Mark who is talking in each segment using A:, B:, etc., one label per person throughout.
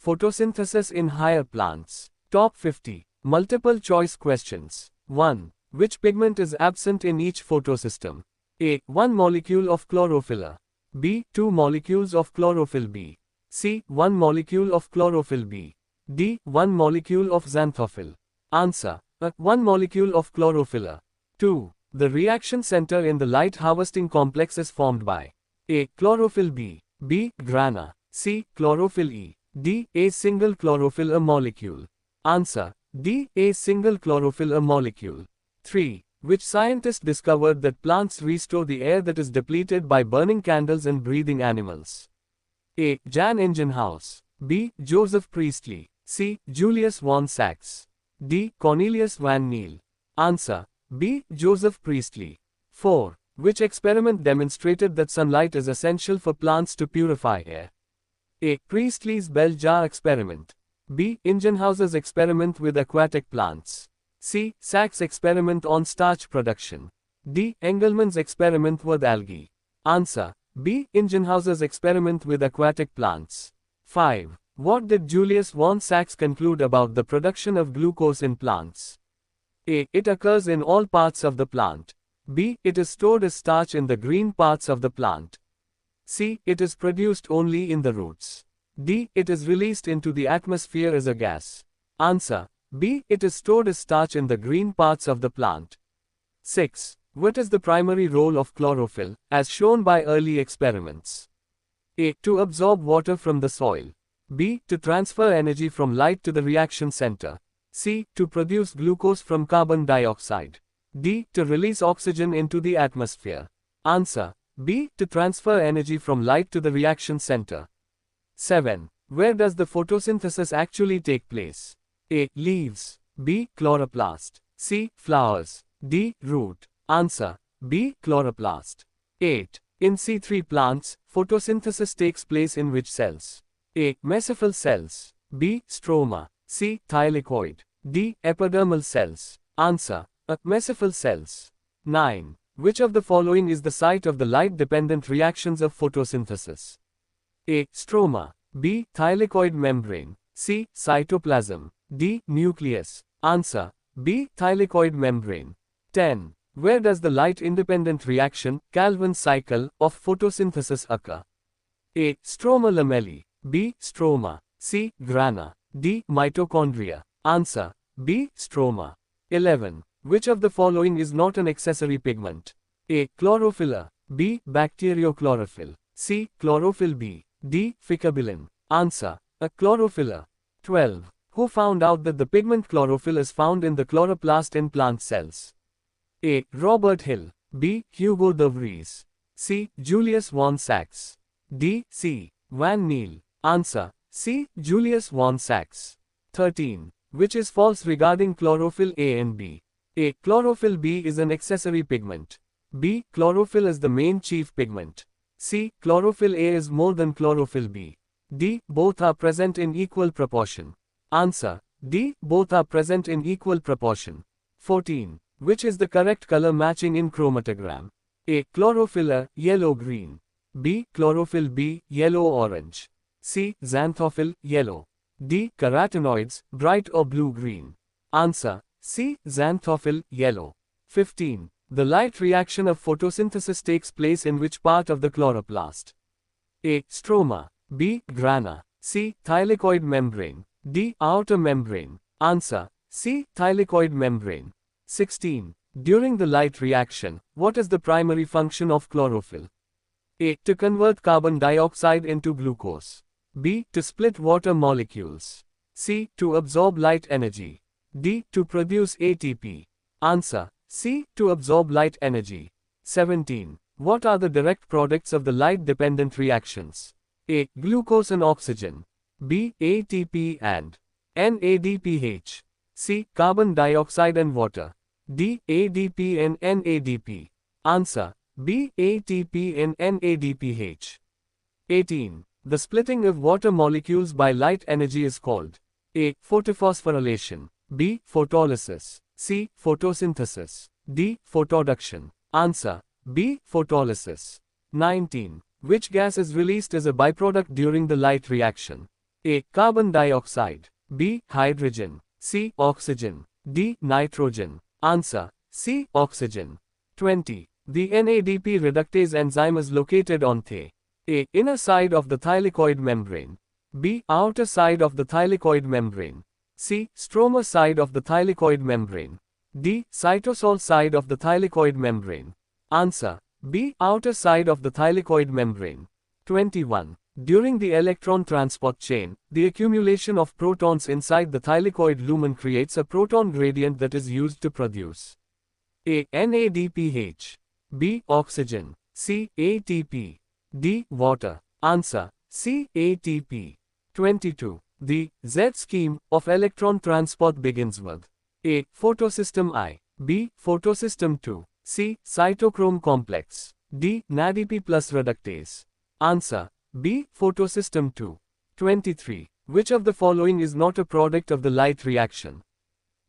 A: Photosynthesis in higher plants. Top 50. Multiple choice questions. 1. Which pigment is absent in each photosystem? A. 1 molecule of chlorophyll. B. 2 molecules of chlorophyll B. C. 1 molecule of chlorophyll B. D. 1 molecule of xanthophyll. Answer. A. 1 molecule of chlorophyll. 2. The reaction center in the light harvesting complex is formed by A. Chlorophyll B. B. Grana. C. Chlorophyll E. D. A single chlorophyll a molecule. Answer. D. A single chlorophyll a molecule. 3. Which scientist discovered that plants restore the air that is depleted by burning candles in breathing animals? A. Jan Ingenhousz. B. Joseph Priestley. C. Julius von Sachs. D. Cornelius van Niel. Answer. B. Joseph Priestley. 4. Which experiment demonstrated that sunlight is essential for plants to purify air? A. Priestley's bell jar experiment. B. Ingenhousz's experiment with aquatic plants. C. Sachs' experiment on starch production. D. Engelmann's experiment with algae. Answer. B. Ingenhousz's experiment with aquatic plants. 5. What did Julius von Sachs conclude about the production of glucose in plants? A. It occurs in all parts of the plant. B. It is stored as starch in the green parts of the plant. C. It is produced only in the roots. D. It is released into the atmosphere as a gas. Answer. B. It is stored as starch in the green parts of the plant. 6. What is the primary role of chlorophyll, as shown by early experiments? A. To absorb water from the soil. B. To transfer energy from light to the reaction center. C. To produce glucose from carbon dioxide. D. To release oxygen into the atmosphere. Answer. B. To transfer energy from light to the reaction center. 7. Where does the photosynthesis actually take place? A. Leaves. B. Chloroplast. C. Flowers. D. Root. Answer. B. Chloroplast. 8. In C3 plants, photosynthesis takes place in which cells? A. Mesophyll cells. B. Stroma. C. Thylakoid. D. Epidermal cells. Answer. A. Mesophyll cells. 9. Which of the following is the site of the light-dependent reactions of photosynthesis? A. Stroma. B. Thylakoid membrane. C. Cytoplasm. D. Nucleus. Answer. B. Thylakoid membrane. 10. Where does the light-independent reaction, Calvin cycle, of photosynthesis occur? A. Stroma lamellae. B. Stroma. C. Grana. D. Mitochondria. Answer. B. Stroma. 11. Which of the following is not an accessory pigment? A. Chlorophyll. B. Bacteriochlorophyll. C. Chlorophyll B. D. Phycobilin. Answer. A. Chlorophyll. 12. Who found out that the pigment chlorophyll is found in the chloroplast in plant cells? A. Robert Hill. B. Hugo de Vries. C. Julius von Sachs. D. C. Van Niel. Answer. C. Julius von Sachs. 13. Which is false regarding chlorophyll A and B? A. Chlorophyll B is an accessory pigment. B. Chlorophyll is the main chief pigment. C. Chlorophyll A is more than chlorophyll B. D. Both are present in equal proportion. Answer. D. Both are present in equal proportion. 14. Which is the correct color matching in chromatogram? A. Chlorophyll A, yellow-green. B. Chlorophyll B, yellow-orange. C. Xanthophyll, yellow. D. Carotenoids, bright or blue-green. Answer. C. Xanthophyll, yellow. 15. The light reaction of photosynthesis takes place in which part of the chloroplast? A. Stroma. B. Grana. C. Thylakoid membrane. D. Outer membrane. Answer. C. Thylakoid membrane. 16. During the light reaction, what is the primary function of chlorophyll? A. To convert carbon dioxide into glucose. B. To split water molecules. C. To absorb light energy. D. To produce ATP. Answer. C. To absorb light energy. 17. What are the direct products of the light-dependent reactions? A. Glucose and oxygen. B. ATP and NADPH. C. Carbon dioxide and water. D. ADP and NADP. Answer. B. ATP and NADPH. 18. The splitting of water molecules by light energy is called A. Photophosphorylation. B. Photolysis. C. Photosynthesis. D. Photoduction. Answer. B. Photolysis. 19. Which gas is released as a byproduct during the light reaction? A. Carbon dioxide. B. Hydrogen. C. Oxygen. D. Nitrogen. Answer. C. Oxygen. 20. The NADP reductase enzyme is located on the A. Inner side of the thylakoid membrane. B. Outer side of the thylakoid membrane. C. Stroma side of the thylakoid membrane. D. Cytosol side of the thylakoid membrane. Answer. B. Outer side of the thylakoid membrane. 21. During the electron transport chain, the accumulation of protons inside the thylakoid lumen creates a proton gradient that is used to produce A. NADPH. B. Oxygen. C. ATP. D. Water. Answer. C. ATP. 22. The Z scheme of electron transport begins with A. Photosystem I. B. Photosystem II. C. Cytochrome complex. D. NADP plus reductase. Answer. B. Photosystem II. 23. Which of the following is not a product of the light reaction?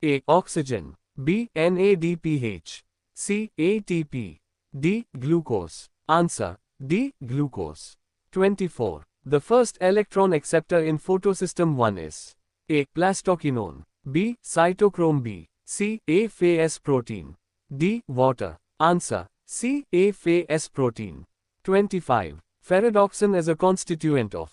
A: A. Oxygen. B. NADPH. C. ATP. D. Glucose. Answer. D. Glucose. 24. The first electron acceptor in photosystem 1 is A. Plastoquinone. B. Cytochrome B. C. A-Phase protein. D. Water. Answer. C. A-Phase protein. 25. Ferredoxin is a constituent of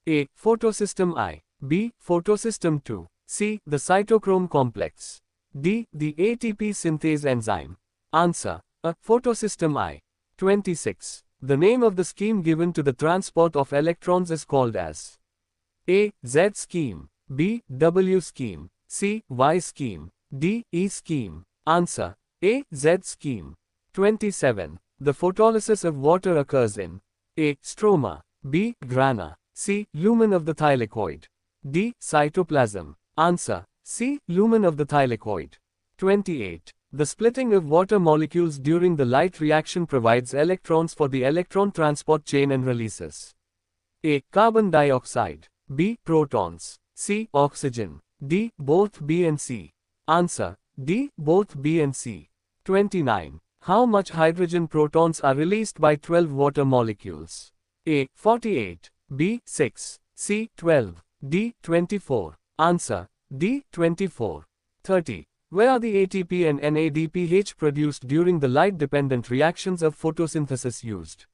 A: A. Photosystem I. B. Photosystem II. C. The cytochrome complex. D. The ATP synthase enzyme. Answer. A. Photosystem I. 26. The name of the scheme given to the transport of electrons is called as A. Z scheme. B. W scheme. C. Y scheme. D. E scheme. Answer. A. Z scheme. 27. The photolysis of water occurs in A. Stroma. B. Grana. C. Lumen of the thylakoid. D. Cytoplasm. Answer. C. Lumen of the thylakoid. 28. The splitting of water molecules during the light reaction provides electrons for the electron transport chain and releases A. Carbon dioxide. B. Protons. C. Oxygen. D. Both B and C. Answer. D. Both B and C. 29. How much hydrogen protons are released by 12 water molecules? A. 48. B. 6. C. 12. D. 24. Answer. D. 24. 30. Where are the ATP and NADPH produced during the light-dependent reactions of photosynthesis used?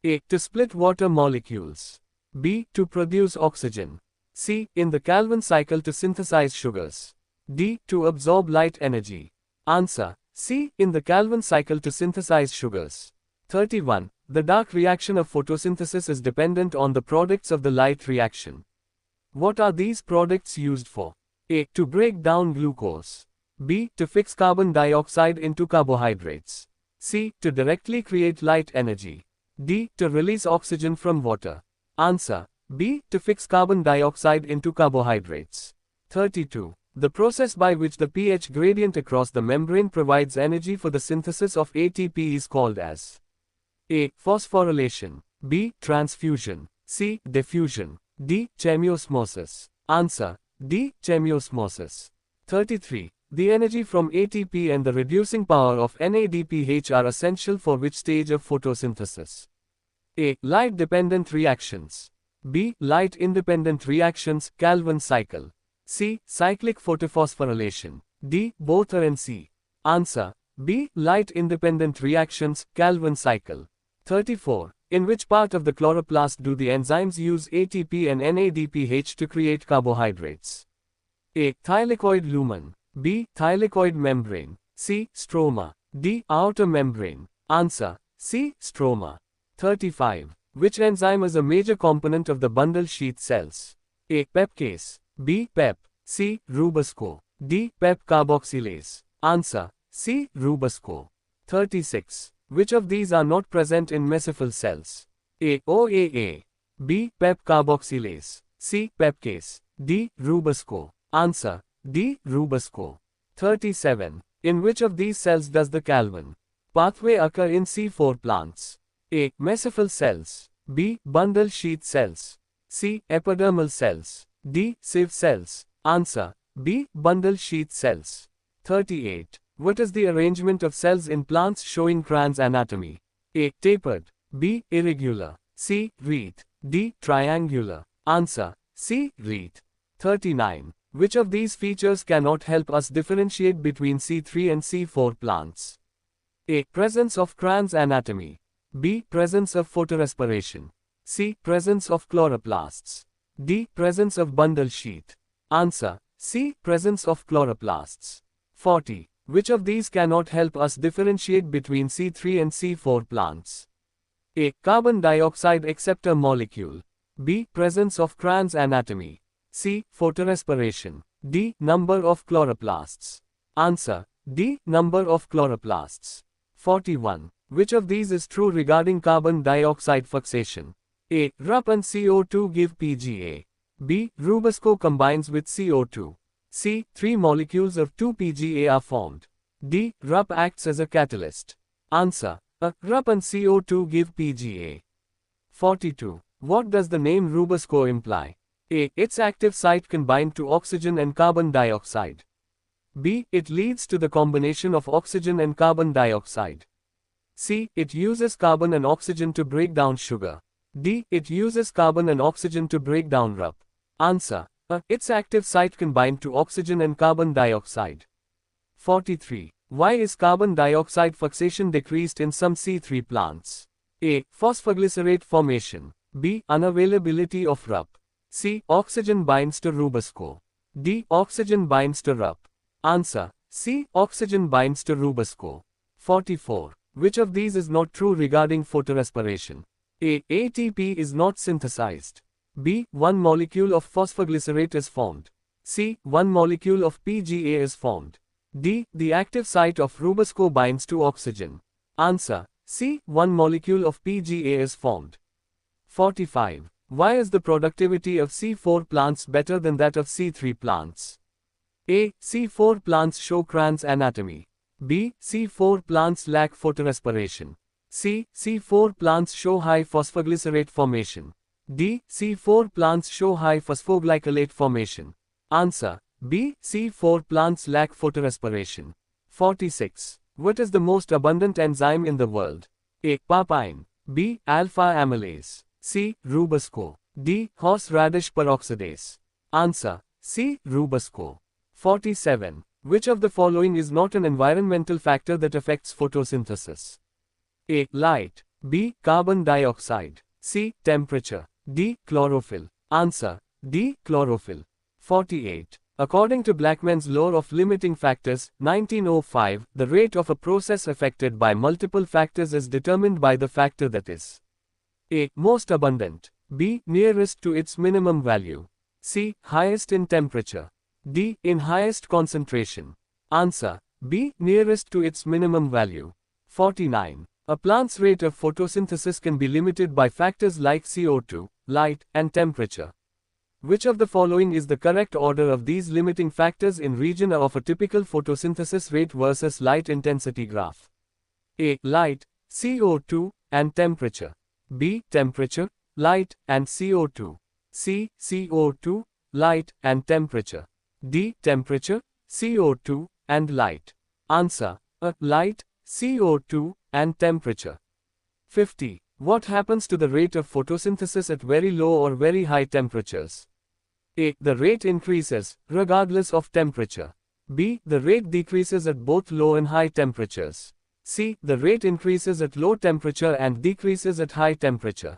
A: A. To split water molecules. B. To produce oxygen. C. In the Calvin cycle to synthesize sugars. D. To absorb light energy. Answer. C. In the Calvin cycle to synthesize sugars. 31. The dark reaction of photosynthesis is dependent on the products of the light reaction. What are these products used for? A. To break down glucose. B. To fix carbon dioxide into carbohydrates. C. To directly create light energy. D. To release oxygen from water. Answer. B. To fix carbon dioxide into carbohydrates. 32. The process by which the pH gradient across the membrane provides energy for the synthesis of ATP is called as A. Phosphorylation. B. Transfusion. C. Diffusion. D. Chemiosmosis. Answer. D. Chemiosmosis. 33. The energy from ATP and the reducing power of NADPH are essential for which stage of photosynthesis? A. Light-dependent reactions. B. Light-independent reactions, Calvin cycle. C. Cyclic photophosphorylation. D. Both are and C. Answer. B. Light-independent reactions, Calvin cycle. 34. In which part of the chloroplast do the enzymes use ATP and NADPH to create carbohydrates? A. Thylakoid lumen. B. Thylakoid membrane. C. Stroma. D. Outer membrane. Answer. C. Stroma. 35. Which enzyme is a major component of the bundle sheath cells? A. Pepcase. B. Pep. C. Rubasco. D. Pep carboxylase. Answer. C. Rubasco. 36. Which of these are not present in mesophyll cells? A. OAA. B. Pep carboxylase. C. Pepcase. D. Rubasco. Answer. D. Rubasco. 37. In which of these cells does the Calvin pathway occur in C4 plants? A. Mesophyll cells. B. Bundle sheath cells. C. Epidermal cells. D. Sieve cells. Answer. B. Bundle sheath cells. 38. What is the arrangement of cells in plants showing Cran's anatomy? A. Tapered. B. Irregular. C. Wreath. D. Triangular. Answer. C. Reeth. 39. Which of these features cannot help us differentiate between C3 and C4 plants? A. Presence of Cran's anatomy. B. Presence of photorespiration. C. Presence of chloroplasts. D. Presence of bundle sheath. Answer. C. Presence of chloroplasts. 40. Which of these cannot help us differentiate between C3 and C4 plants? A. Carbon dioxide acceptor molecule. B. Presence of Cran's anatomy. C. Photorespiration. D. Number of chloroplasts. Answer. D. Number of chloroplasts. 41. Which of these is true regarding carbon dioxide fixation? A. RUP and CO2 give PGA. B. Rubisco combines with CO2. C. 3 molecules of 2-PGA are formed. D. RUP acts as a catalyst. Answer. A. RUP and CO2 give PGA. 42. What does the name Rubisco imply? A. Its active site can bind to oxygen and carbon dioxide. B. It leads to the combination of oxygen and carbon dioxide. C. It uses carbon and oxygen to break down sugar. D. It uses carbon and oxygen to break down RUP. Answer. A. Its active site can bind to oxygen and carbon dioxide. 43. Why is carbon dioxide fixation decreased in some C3 plants? A. Phosphoglycerate formation. B. Unavailability of RUP. C. Oxygen binds to Rubisco. D. Oxygen binds to RUP. Answer. C. Oxygen binds to Rubisco. 44. Which of these is not true regarding photorespiration? A. ATP is not synthesized. B. One molecule of phosphoglycerate is formed. C. One molecule of PGA is formed. D. The active site of Rubisco binds to oxygen. Answer. C. One molecule of PGA is formed. 45. Why is the productivity of C4 plants better than that of C3 plants? A. C4 plants show Cran's anatomy. B. C4 plants lack photorespiration. C. C4 plants show high phosphoglycerate formation. D. C4 plants show high phosphoglycolate formation. Answer. B. C4 plants lack photorespiration. 46. What is the most abundant enzyme in the world? A. Papain. B. Alpha amylase. C. Rubisco. D. Horseradish peroxidase. Answer. C. Rubisco. 47. Which of the following is not an environmental factor that affects photosynthesis? A. Light. B. Carbon dioxide. C. Temperature. D. Chlorophyll. Answer. D. Chlorophyll. 48. According to Blackman's law of limiting factors, 1905, the rate of a process affected by multiple factors is determined by the factor that is A. Most abundant. B. Nearest to its minimum value. C. Highest in temperature. D. In highest concentration. Answer. B. Nearest to its minimum value. 49. A plant's rate of photosynthesis can be limited by factors like CO2, light, and temperature. Which of the following is the correct order of these limiting factors in region of a typical photosynthesis rate versus light intensity graph? A. Light, CO2, and temperature. B. Temperature, light, and CO2. C. CO2, light, and temperature. D. Temperature, CO2, and light. Answer. A. Light, CO2, and temperature. 50. What happens to the rate of photosynthesis at very low or very high temperatures? A. The rate increases, regardless of temperature. B. The rate decreases at both low and high temperatures. C. The rate increases at low temperature and decreases at high temperature.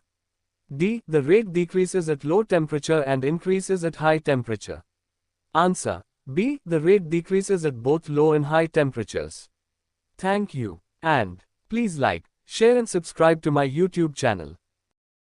A: D. The rate decreases at low temperature and increases at high temperature. Answer. B. The rate decreases at both low and high temperatures. Thank you. And please like, share and subscribe to my YouTube channel.